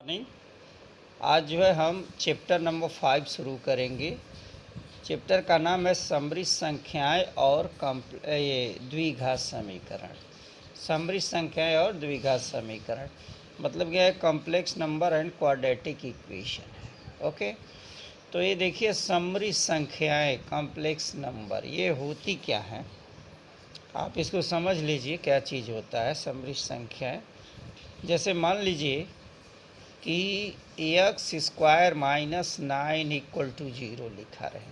नहीं, आज जो है हम चैप्टर नंबर 5 शुरू करेंगे। चैप्टर का नाम है समृद्ध संख्याएं और द्विघात समीकरण। समृद्ध संख्याएं और द्विघात समीकरण मतलब क्या है? Complex number and quadratic equation है। ओके, तो ये देखिए समृद्ध संख्याएं, कॉम्प्लेक्स नंबर, ये होती क्या है? आप इसको समझ लीजिए क्या चीज़ होता है समृद्ध संख्याएं। जैसे मान लीजिए कि x² माइनस 9 इक्वल टू 0 लिखा रहे,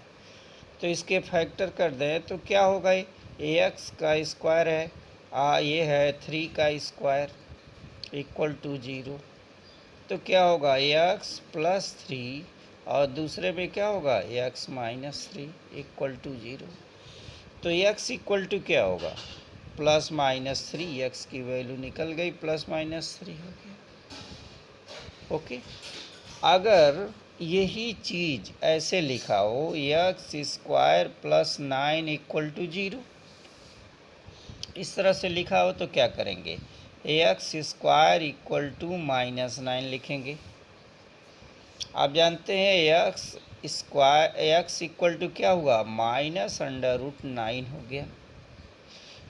तो इसके फैक्टर कर दें तो क्या होगा? ax का स्क्वायर है, ये है 3 का स्क्वायर इक्वल टू 0, तो क्या होगा? x प्लस 3 और दूसरे में क्या होगा? x minus 3 equal to 0। तो x इक्वल टू क्या होगा? प्लस माइनस 3, x की वैल्यू निकल गई, प्लस माइनस 3 हो गया। ओके, अगर यही चीज़ ऐसे लिखा हो x² प्लस 9 इक्वल टू 0, इस तरह से लिखा हो तो क्या करेंगे? x² इक्वल टू माइनस 9 लिखेंगे। आप जानते हैं x इक्वल टू क्या हुआ? माइनस √9 हो गया।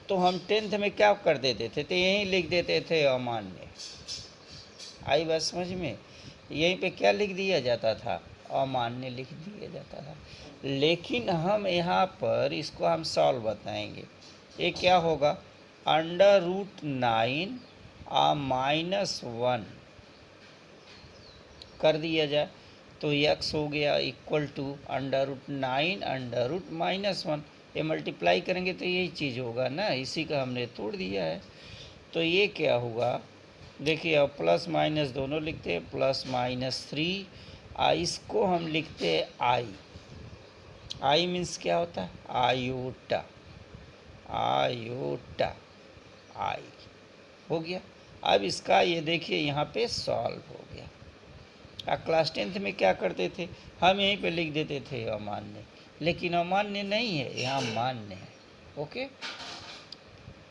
तो हम 10th में क्या कर देते थे? तो यहीं लिख देते थे अमान्य। आई बात समझ में? यहीं पे क्या लिख दिया जाता था? अमान्य लिख दिया जाता था। लेकिन हम यहाँ पर इसको हम सॉल्व बताएंगे। ये क्या होगा? √9 माइनस 1 कर दिया जाए तो x हो गया इक्वल टू √9 √-1। ये मल्टीप्लाई करेंगे तो यही चीज़ होगा ना, इसी का हमने तोड़ दिया है। तो ये क्या हुआ? देखिए, अब प्लस माइनस दोनों लिखते हैं, प्लस माइनस 3। इसको हम लिखते हैं आई। आई मीन्स क्या होता है? आयोटा। आयोटा आई हो गया। अब इसका ये देखिए यहाँ पे सॉल्व हो गया। क्लास 10th में क्या करते थे? हम यहीं पे लिख देते थे अमान्य, लेकिन अमान्य नहीं है, यहाँ मान्य है। ओके,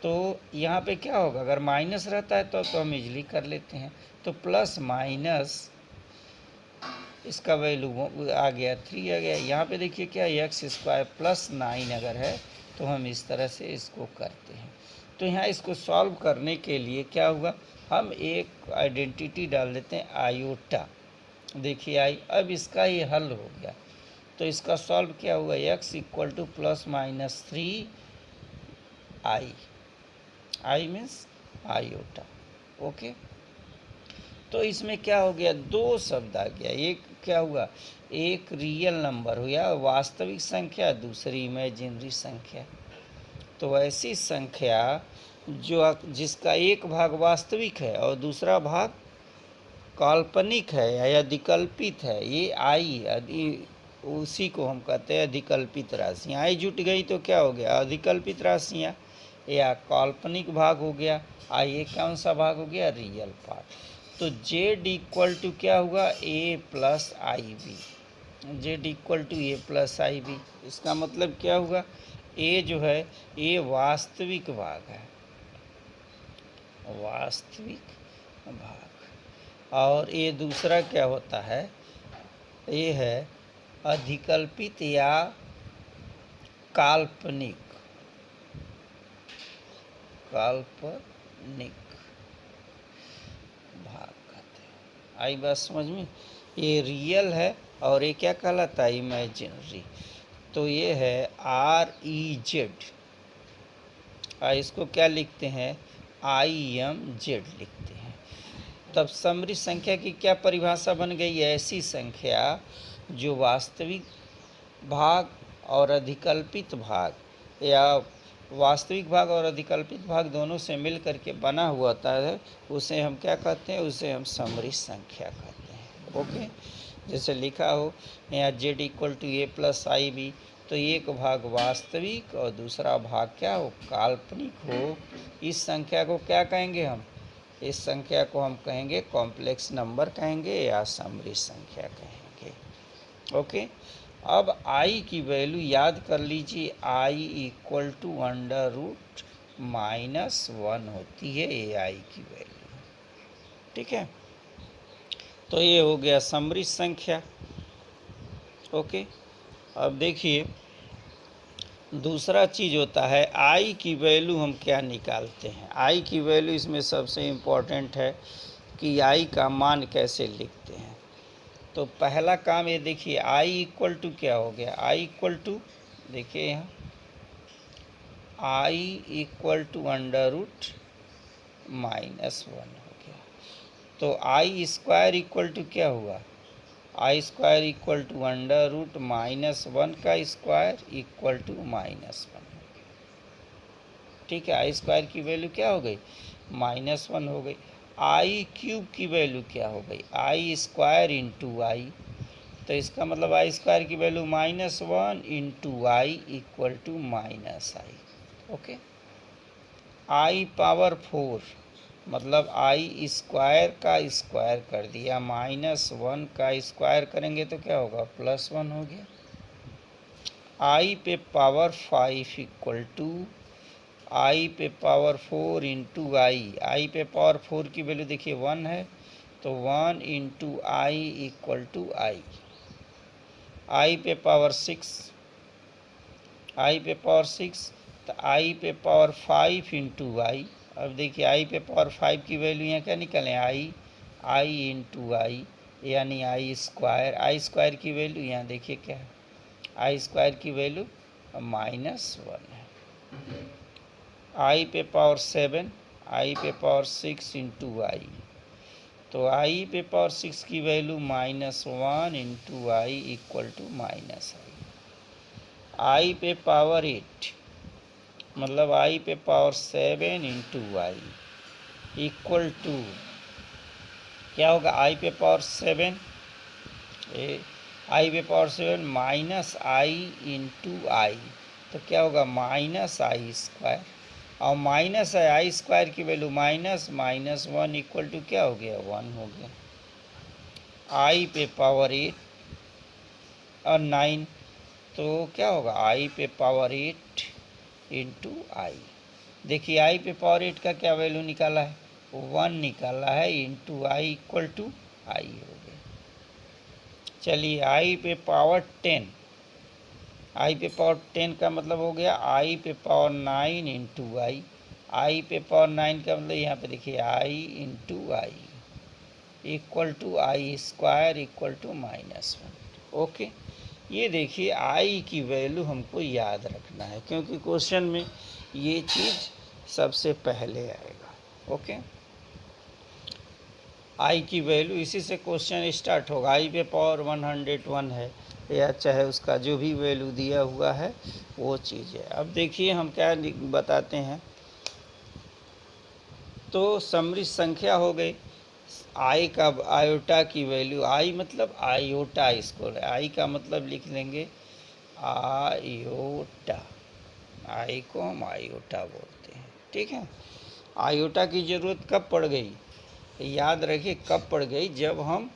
तो यहाँ पे क्या होगा? अगर माइनस रहता है तो हम इजली कर लेते हैं। तो प्लस माइनस इसका वैल्यू आ गया 3 आ गया। यहाँ पे देखिए क्या, x² प्लस 9 अगर है तो हम इस तरह से इसको करते हैं। तो यहाँ इसको सॉल्व करने के लिए क्या हुआ? हम एक आइडेंटिटी डाल देते हैं, आयोटा। देखिए आई, अब इसका ये हल हो गया। तो इसका सॉल्व क्या हुआ? x equal two plus minus 3 I. I means iota. Okay, तो इसमें क्या हो गया? दो शब्द आ गया। एक क्या हुआ? एक रियल नंबर हो गया, वास्तविक संख्या, दूसरी इमेजिनरी संख्या। तो ऐसी संख्या जिसका एक भाग वास्तविक है और दूसरा भाग काल्पनिक है या अधिकल्पित है, ये आई, उसी को हम कहते हैं अधिकल्पित राशियाँ। आई जुट गई तो क्या हो गया? अधिकल्पित राशियाँ, या काल्पनिक भाग हो गया। ये कौन सा भाग हो गया? Real part. तो z इक्वल टू क्या हुआ? a plus i b. z equal to a plus i b, इसका मतलब क्या हुआ? a जो है ये वास्तविक भाग है, वास्तविक भाग। और ये दूसरा क्या होता है? ये है अधिकल्पित या काल्पनिक। काल्पनिक भाग कहते हैं। आई बात समझ में? ये रियल है और ये क्या कहलाता है? इमेजिनरी। तो ये है REZ। इसको क्या लिखते हैं? IMZ लिखते हैं। तब समृद्ध संख्या की क्या परिभाषा बन गई? ऐसी संख्या जो वास्तविक भाग और अधिकल्पित भाग, या वास्तविक भाग और अधिकल्पित भाग दोनों से मिल करके बना हुआ होता है, उसे हम क्या कहते हैं? उसे हम समृद्ध संख्या कहते हैं। ओके, जैसे लिखा हो यहाँ z equal to a plus i b, तो एक भाग वास्तविक और दूसरा भाग क्या हो? काल्पनिक हो। इस संख्या को क्या कहेंगे हम? इस संख्या को हम कहेंगे कॉम्प्लेक्स नंबर कहेंगे या समृद्ध संख्या कहेंगे। ओके, अब आई की वैल्यू याद कर लीजिए, आई इक्वल टू √-1 होती है ये आई की वैल्यू। ठीक है, तो ये हो गया समृद्ध संख्या। ओके, अब देखिए दूसरा चीज़ होता है आई की वैल्यू हम क्या निकालते हैं। आई की वैल्यू इसमें सबसे इम्पोर्टेंट है कि आई का मान कैसे लिखते हैं। तो पहला काम ये देखिए, आई इक्वल टू क्या हो गया, आई इक्वल टू देखिए यहाँ आई इक्वल टू अंडर रूट -1 हो गया। तो आई स्क्वायर इक्वल टू क्या हुआ, i square equal to under root -1 का स्क्वायर इक्वल टू -1। ठीक है, आई स्क्वायर की वैल्यू क्या हो गई, -1 हो गई। आई क्यूब की वैल्यू क्या हो गई, आई स्क्वायर इंटू आई। तो इसका मतलब आई स्क्वायर की value -1 into i equal to -i. Okay, i power 4 मतलब आई स्क्वायर का स्क्वायर कर दिया, -1 का स्क्वायर करेंगे तो क्या होगा, +1 हो गया। आई पे पावर 5 इक्वल टू आई पे पावर 4 इंटू आई पे पावर 4 की वैल्यू देखिए 1 है, तो 1 इंटू आई इक्वल टू आई पे पावर 6, आई पे पावर 6 तो आई पे पावर 5 इंटू आई। अब देखिए आई पे पावर 5 की वैल्यू यहाँ क्या निकलें, आई इंटू आई यानी आई स्क्वायर की वैल्यू यहाँ देखिए क्या है, आई स्क्वायर की वैल्यू -1 है। आई पे पावर 7, आई पे पावर 6 इंटू आई। तो आई पे पावर 6 की value -1 into i equal to -i. I पे पावर 8 मतलब आई पे power 7 into i equal to क्या होगा, आई पे पावर 7 आई पे power 7 minus i into i. तो क्या होगा, -आई स्क्वायर। और माइनस है आई स्क्वायर की वैल्यू -1 इक्वल टू क्या हो गया, 1 हो गया। आई पे पावर 8 और 9 तो क्या होगा, आई पे पावर 8 इंटू आई। देखिए आई पे पावर 8 का क्या वैल्यू निकाला है, 1 निकाला है, इंटू आई इक्वल टू आई हो गया। चलिए आई पे पावर 10, आई पे पावर 10 का मतलब हो गया आई पे पावर 9 इंटू आई पे पावर 9 का मतलब यहाँ पे देखिए i into i equal to i square equal to -1। Okay, ये देखिए आई की वैल्यू हमको याद रखना है क्योंकि क्वेश्चन में ये चीज़ सबसे पहले आएगा। ओके, आई की वैल्यू, इसी से क्वेश्चन स्टार्ट होगा। आई पे पावर 101 है या चाहे उसका जो भी वैल्यू दिया हुआ है वो चीज़ है। अब देखिए हम क्या बताते हैं, तो समृद्ध संख्या हो गई, आई का आयोटा की वैल्यू, आई मतलब आयोटा, इसको आई का मतलब लिख लेंगे आयोटा, आई को हम आयोटा बोलते हैं। ठीक है, आयोटा की ज़रूरत कब पड़ गई, याद रखिए कब पड़ गई, जब हम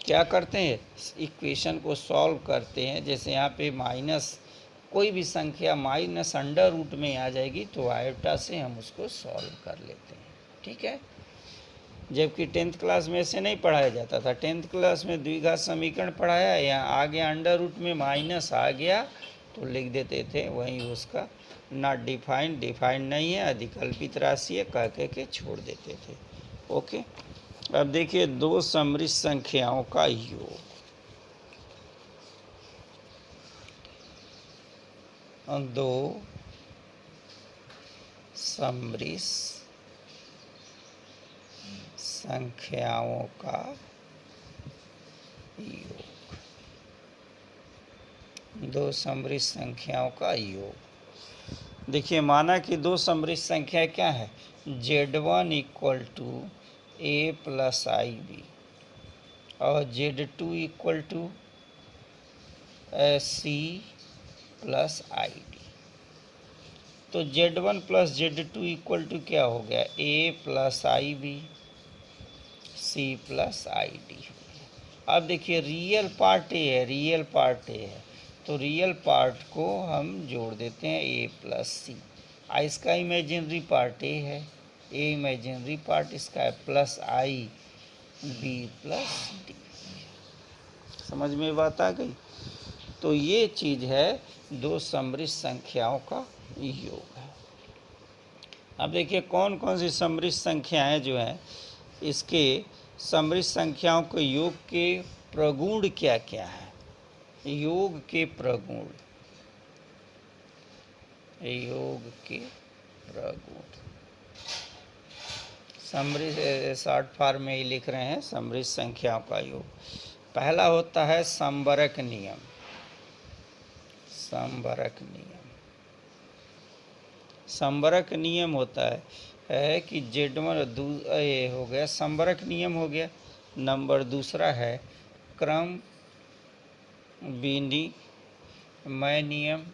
क्या करते हैं, इक्वेशन को सॉल्व करते हैं। जैसे यहाँ पे माइनस कोई भी संख्या माइनस अंडर रूट में आ जाएगी तो आयोटा से हम उसको सॉल्व कर लेते हैं। ठीक है, जबकि 10th क्लास में ऐसे नहीं पढ़ाया जाता था। 10th क्लास में द्विघात समीकरण पढ़ाया, यहाँ आ गया अंडर रूट में माइनस आ गया तो लिख देते थे वहीं उसका नॉट डिफाइंड नहीं है, अधिकल्पित राशि है कह के छोड़ देते थे। ओके, अब देखिए दो समृद्ध संख्याओं का योग, दो समृद्ध संख्याओं का योग, दो समृद्ध संख्याओं का योग। देखिए माना कि दो समृद्ध संख्या क्या है, Z1 equal to a plus i b और Z2 equal to c plus i d. तो Z1 plus Z2 equal to क्या हो गया, a plus i b c plus i d. अब देखिए रियल पार्ट ए है, रियल पार्ट ए है तो रियल पार्ट को हम जोड़ देते हैं ए प्लस सी। इसका इमेजिनरी पार्ट ए है, ए इमेजिनरी पार्ट इसका है plus i B plus D. समझ में बात आ गई? तो ये चीज़ है दो समृद्ध संख्याओं का योग है। अब देखिए कौन कौन सी समृद्ध संख्याएं जो हैं, इसके समृद्ध संख्याओं के योग के प्रगुण क्या क्या है। योग के प्रगुण, योग के प्रगुण समृद्ध शॉर्ट फॉर्म में ही लिख रहे हैं, समृद्ध संख्याओं का योग। पहला होता है संबरक नियम। संबरक नियम, संबरक नियम होता है कि Z1 ये हो गया संबरक नियम हो गया। नंबर दूसरा है क्रम विनिमय नियम।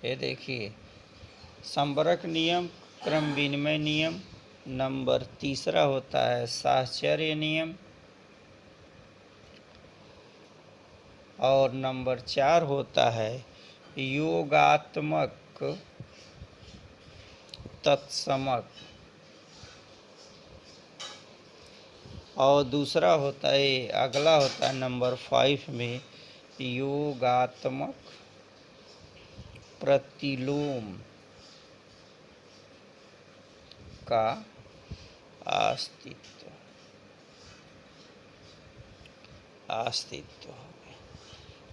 ये देखिए संबरक नियम, क्रम विनिमय नियम। नंबर तीसरा होता है साहचर्य नियम। और नंबर 4 होता है योगात्मक तत्समक। और दूसरा होता है, अगला होता है नंबर 5 में योगात्मक प्रतिलोम का अस्तित्व।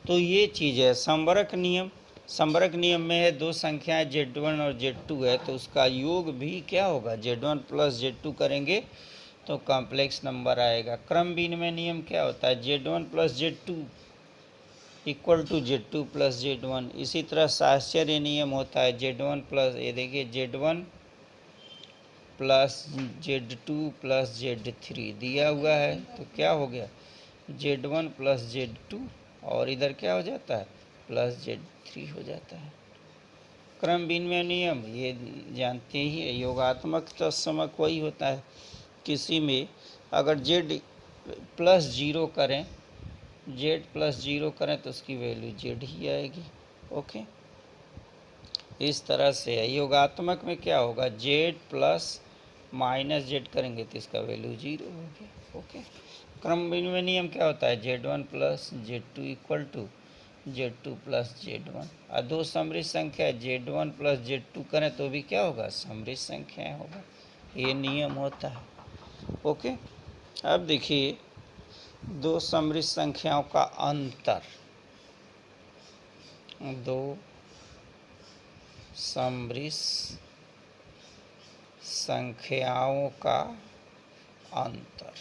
तो ये चीज़ है संबरक नियम। संबरक नियम में है दो संख्याएं Z1 और Z2 है, तो उसका योग भी क्या होगा, Z1 प्लस Z2 करेंगे तो कॉम्प्लेक्स नंबर आएगा। क्रम विनिमय नियम क्या होता है, Z1 plus Z2 equal to Z2 plus Z1। इसी तरह साहचर्य नियम होता है Z1 प्लस, ये देखिए Z1 plus Z2 plus Z3 दिया हुआ है, तो क्या हो गया Z1 प्लस Z2 और इधर क्या हो जाता है प्लस Z3 हो जाता है। क्रम विनिमय नियम ये जानते ही है, योगात्मक तत्समक वही होता है, किसी में अगर Z प्लस जीरो करें, Z प्लस जीरो करें तो उसकी वैल्यू Z ही आएगी। ओके, इस तरह से है। योगात्मक में क्या होगा, Z प्लस माइनस Z करेंगे तो इसका वैल्यू 0 होगी। ओके, क्रम विनिमय नियम क्या होता है, Z1 plus Z2 equal to Z2 plus Z1। और दो समृद्ध संख्या Z1 प्लस Z2 करें तो भी क्या होगा, समृद्ध संख्याएं होगा। ये नियम होता है। ओके, अब देखिए दो समृद्ध संख्याओं का अंतर। दो समृद्ध संख्याओं का अंतर।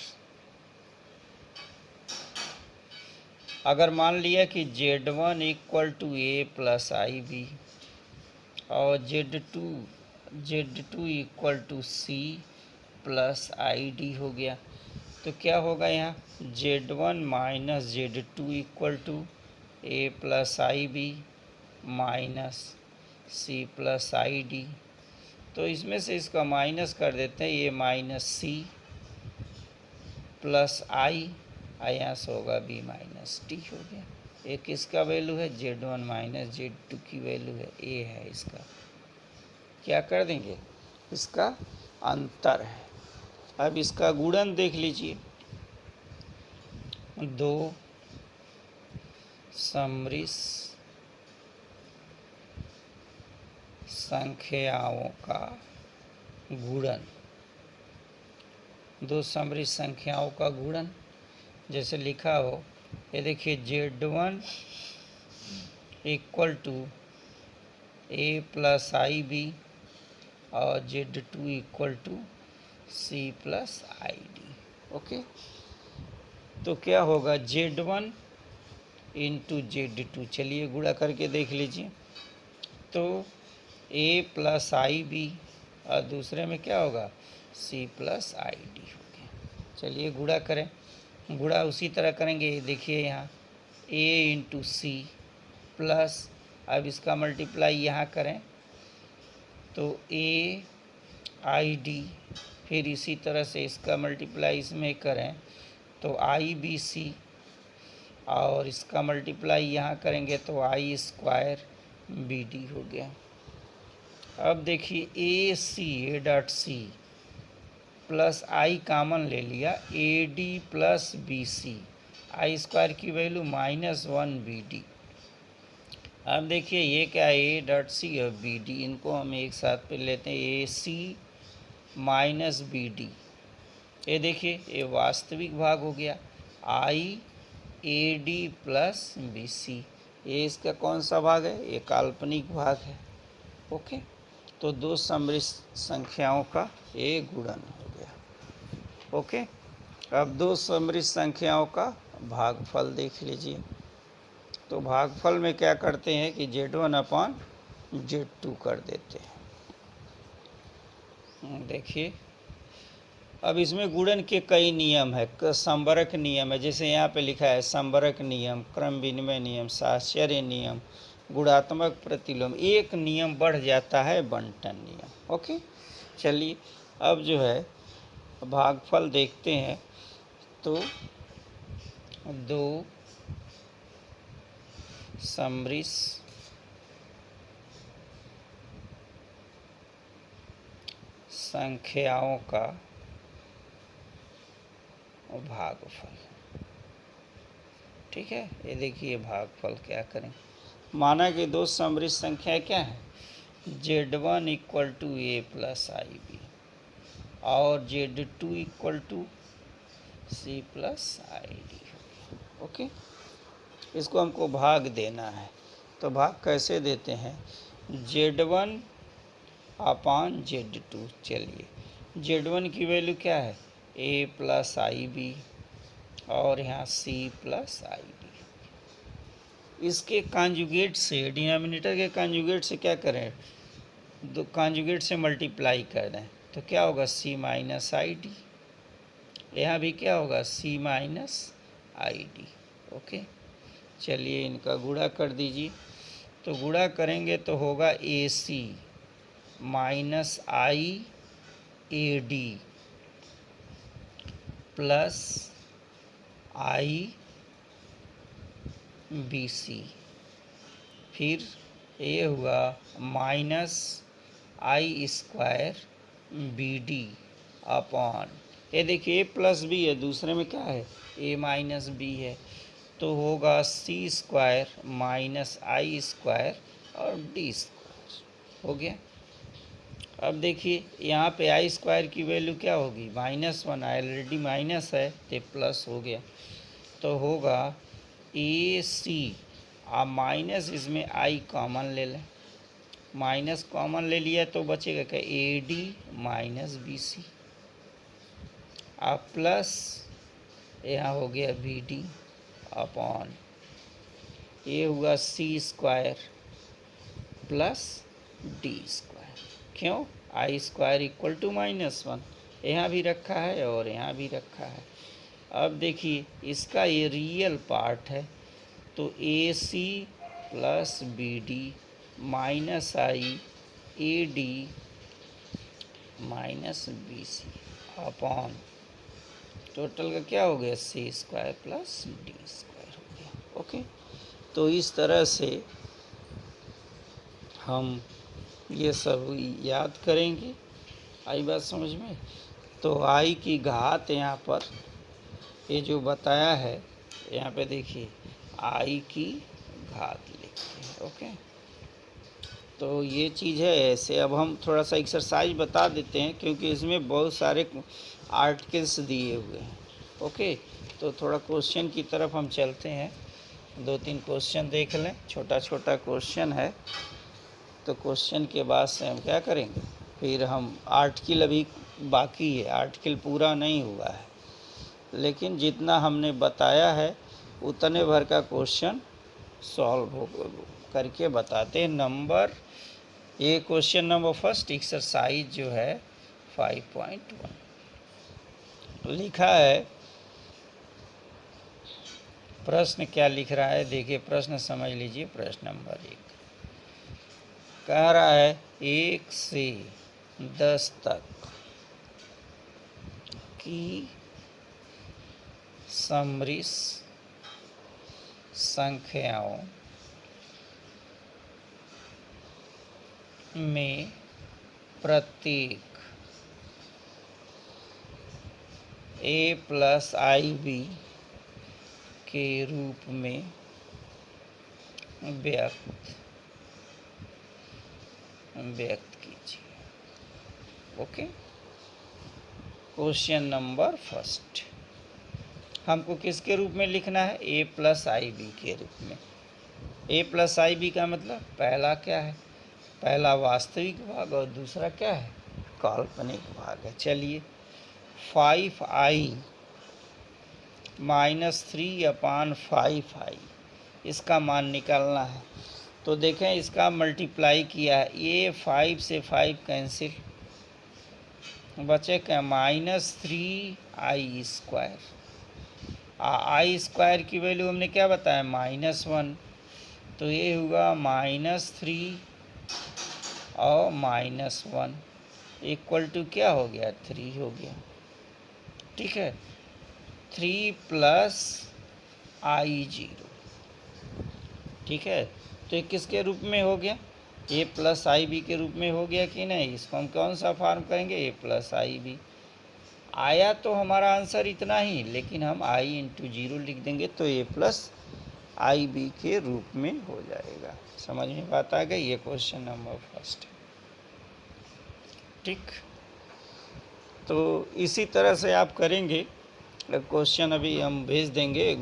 अगर मान लिया कि Z1 equal to A plus i b और Z2 equal to C plus i d हो गया, तो क्या होगा यहाँ Z1 minus Z2 equal to A plus i b minus C plus i d. तो इसमें से इसका माइनस कर देते हैं, ये माइनस C प्लस आई, यहाँ से होगा B माइनस टी हो गया। एक इसका वैल्यू है Z1 माइनस Z2 की वैल्यू है A है, इसका क्या कर देंगे, इसका अंतर है। अब इसका गुणन देख लीजिए, दो समृद्ध संख्याओं का गुणन। दो समृद्ध संख्याओं का गुणन जैसे लिखा हो, ये देखिए Z1 equal to A plus i b और Z2 equal to C plus i d. Okay, तो क्या होगा Z1 इंटू Z2, चलिए गुणा करके देख लीजिए, तो A प्लस आई बी और दूसरे में क्या होगा C प्लस आई डी हो गया। चलिए गुणा करें, गुणा उसी तरह करेंगे, देखिए यहाँ A इंटू C प्लस, अब इसका मल्टीप्लाई यहाँ करें तो A आई डी, फिर इसी तरह से इसका मल्टीप्लाई इसमें करें तो आई बी सी, और इसका मल्टीप्लाई यहाँ करेंगे तो आई स्क्वायर बी डी हो गया। अब देखिए a c, a dot c plus i common ले लिया, a d plus b c, i square की वैल्यू -1 बी डी। अब देखिए ये क्या है, ए डॉट सी और बी डी, इनको हम एक साथ पे लेते हैं, a c minus b d. ये देखिए ये वास्तविक भाग हो गया, i a d plus b c. ये इसका कौन सा भाग है, ये काल्पनिक भाग है। ओके, तो दो समृद्ध संख्याओं का ये गुणन हो गया। ओके, अब दो समृद्ध संख्याओं का भागफल देख लीजिए। तो भागफल में क्या करते हैं कि Z1 अपॉन Z2 कर देते हैं। देखिए अब इसमें गुणन के कई नियम है, संवरक नियम है, जैसे यहाँ पे लिखा है संवरक नियम, क्रम विनिमय नियम, साहचर्य नियम, गुणात्मक प्रतिलोम। एक नियम बढ़ जाता है, बंटन नियम। ओके, चलिए अब जो है भागफल देखते हैं। तो दो समृद्ध संख्याओं का भागफल, ठीक है। ये देखिए भागफल क्या करें, माना कि दो समृद्ध संख्याएं क्या है, Z1 equal to a plus i b और Z2 equal to c plus i d. Okay, इसको हमको भाग देना है। तो भाग कैसे देते हैं, Z1 अपान Z2। चलिए Z1 की वैल्यू क्या है, ए प्लस आई बी और यहाँ सी प्लस आई बी। इसके कॉन्जुगेट से, डिनोमिनेटर के कॉन्जुगेट से क्या करें, दो कॉन्जुगेट से मल्टीप्लाई कर दें, तो क्या होगा सी माइनस आई डी। यहाँ भी क्या होगा सी माइनस आई डी। ओके, चलिए इनका गुणा कर दीजिए। तो गुणा करेंगे तो होगा a c minus i a d plus i b c, फिर ये हुआ minus i square b d upon, ये देखिए ए प्लस बी है, दूसरे में क्या है ए माइनस बी है, तो होगा सी स्क्वायर माइनस आई स्क्वायर और डी स्क्वायर हो गया। अब देखिए यहाँ पे आई स्क्वायर की वैल्यू क्या होगी, -1, ऑलरेडी माइनस है तो प्लस हो गया, तो होगा ए सी, आप माइनस इसमें आई कॉमन ले लें, माइनस कॉमन ले लिया तो बचेगा क्या, a d minus b c, आप प्लस यहाँ हो गया बी डी अपॉन, ये हुआ सी स्क्वायर प्लस डी स्क्वायर। क्यों, आई स्क्वायर इक्वल टू -1, यहाँ भी रखा है और यहाँ भी रखा है। अब देखिए इसका ये रियल पार्ट है, तो a c plus b d minus i a d minus b c upon, total का क्या हो गया c square plus d square हो गया। ओके, तो इस तरह से हम ये सब याद करेंगे। आई बात समझ में। तो आई की घात यहाँ पर ये जो बताया है, यहाँ पे देखिए आई की घात लिखते हैं। ओके, तो ये चीज़ है ऐसे। अब हम थोड़ा सा एक्सरसाइज बता देते हैं क्योंकि इसमें बहुत सारे आर्टिकल्स दिए हुए हैं। ओके, तो थोड़ा क्वेश्चन की तरफ हम चलते हैं, 2-3 क्वेश्चन देख लें, छोटा छोटा क्वेश्चन है। तो क्वेश्चन के बाद से हम क्या करेंगे, फिर हम आर्टिकल अभी बाकी है, आर्टिकल पूरा नहीं हुआ है, लेकिन जितना हमने बताया है उतने भर का क्वेश्चन सॉल्व हो करके बताते हैं। नंबर ये क्वेश्चन नंबर फर्स्ट एक्सरसाइज जो है 5.1 लिखा है। प्रश्न क्या लिख रहा है, देखिए प्रश्न समझ लीजिए। प्रश्न नंबर 1 कह रहा है 1 से 10 तक की समृद्ध संख्याओं में प्रत्येक ए प्लस आई बी के रूप में व्यक्त कीजिए। ओके, क्वेश्चन नंबर फर्स्ट हमको किसके रूप में लिखना है? ए प्लस आई बी के रूप में। ए प्लस आई बी का मतलब पहला क्या है? पहला वास्तविक भाग और दूसरा क्या है? काल्पनिक भाग है। चलिए 5i माइनस 3/5i इसका मान निकालना है। तो देखें इसका मल्टीप्लाई किया है, ये 5 से 5 कैंसिल, बचे क्या? -3i²। आई स्क्वायर की वैल्यू हमने क्या बताया? -1। तो ये हुआ -3 और -1 इक्वल टू क्या हो गया? 3 हो गया। ठीक है, 3 प्लस i0। ठीक है, तो ये किसके रूप में हो गया? ए प्लस आई बी के रूप में हो गया कि नहीं? इसको हम कौन सा फॉर्म करेंगे? ए प्लस आई बी। आया तो हमारा आंसर इतना ही, लेकिन हम आई इंटू 0 लिख देंगे तो ए प्लस आई बी के रूप में हो जाएगा। समझ में बात आ गई? ये क्वेश्चन नंबर फर्स्ट है। ठीक, तो इसी तरह से आप करेंगे। क्वेश्चन अभी हम भेज देंगे,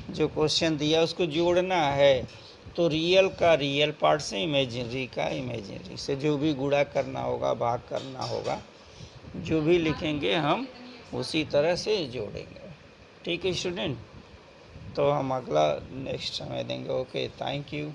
जो क्वेश्चन दिया उसको जोड़ना है। तो रियल का रियल पार्ट से, इमेजिनरी का इमेजिनरी से, जो भी गुणा करना होगा, भाग करना होगा, जो भी लिखेंगे हम उसी तरह से जोड़ेंगे। ठीक है स्टूडेंट, तो हम अगला नेक्स्ट समय देंगे। Okay, thank you.